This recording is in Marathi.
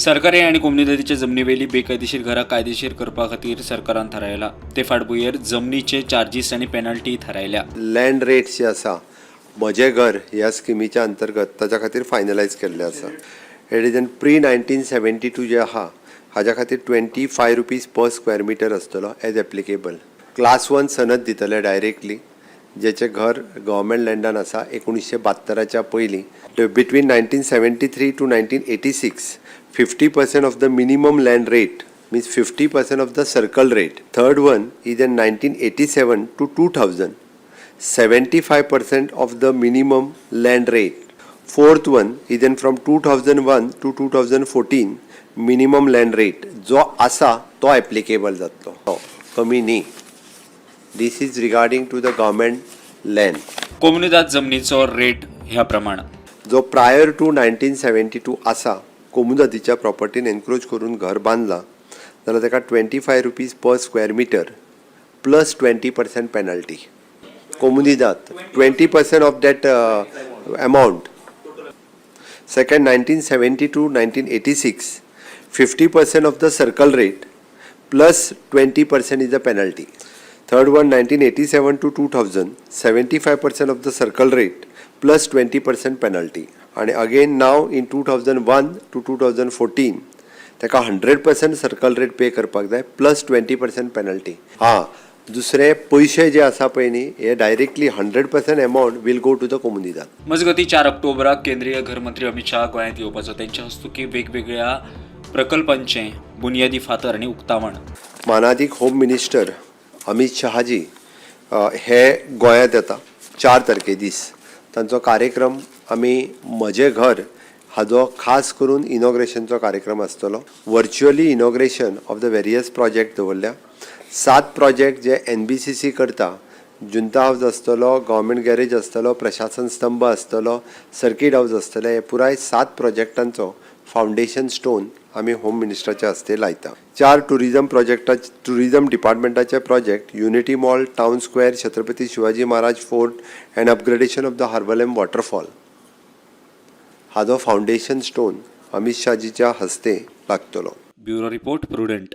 सरकारी आणि कम्युनिटीच्या जमनीवेली बेकायदेशीर घरां कायदेशीर करपा खातीर सरकारान थारायला ते फाटभुंयेर जमनीचे चार्जीस आनी पेनल्टी थारायल्या. लँड रेट्स जे आसा म्हजें घर ह्या स्किमीच्या अंतर्गत ताच्या खातीर फायनलायज केल्लें आसा. इट इज इन pre-1972 जे आहा हाज्या खातीर 25 रुपीज पर स्क्वेअर मिटर आसतलो एज एप्लिकेबल. क्लास 1 सनद दितले डायरेक्टली जेचें घर गव्हर्मेंट लँडान आसा 1972च्या पयलीं. Between 1973 to 1986 50% of the minimum land rate means 50% of the circle rate. Third one is in 1987 to 2000 75% of the minimum land rate. Fourth one is in from 2001 to 2014 minimum land rate जो आसा तो applicable जातलो कमी न्ही. This is regarding to the government land. कोमुनिदाद जमनीचो रेट ह्या प्रमाण जो प्रायर टू 1972 आसा कोमुनिदादीच्या प्रॉपर्टीन एनक्रोच करून घर बांदला जाल्यार ताका 25 rupees per square metre plus 20% penalty. कोमुनिदाद 20% of that amount. Second 1970 to 1986 50% of the circle rate plus 20% is the penalty. Third one 1987 to 2000 75% of the circle rate plus 20% penalty. And again now in 2001 to 2014 ताका 100% सर्कल रेट पे करपाक जाय प्लस 20% पेनल्टी. दुसरे पैसे जे आसा पळय न्ही हे directly 100% amount will go to the कोमुनिदाद. मजगती 4 ऑक्टोबराक केंद्रीय घर मंत्री अमित शाह गोंयांत येवपाचो. त्यांच्या हस्तुकी वेगवेगळ्या प्रकल्पांचे बुनयादी फातर आनी उक्तावण. मानादीक होम मिनिस्टर अमित शहाजी हे गोंयांत येता 4 तारखे दीस. तांचो कार्यक्रम आमी म्हजें घर हाजो खास करून इनॉग्रेशनचो कार्यक्रम आसतलो. Virtually inauguration of the various project दवरल्या. 7 प्रोजेक्ट जे NBCC करता. जुंता हाऊस आसतलो, गव्हर्मेंट गॅरेज आसतलो, प्रशासन स्तंभ आसतलो, सर्किट हाऊस आसतले. हे पुराय 7 प्रोजेक्टांचो फावंडेशन स्टोन आमी होम मिनिस्टराच्या हस्ते लायता. 4 टुरिझम डिपार्टमेंटाचे project unity mall, town square, Chhatrapati Shivaji Maharaj fort and upgradation of the Harvalem waterfall हाजो फावंडेशन स्टोन अमित शाहजीच्या हस्ते लागतलो. Bureau report prudent.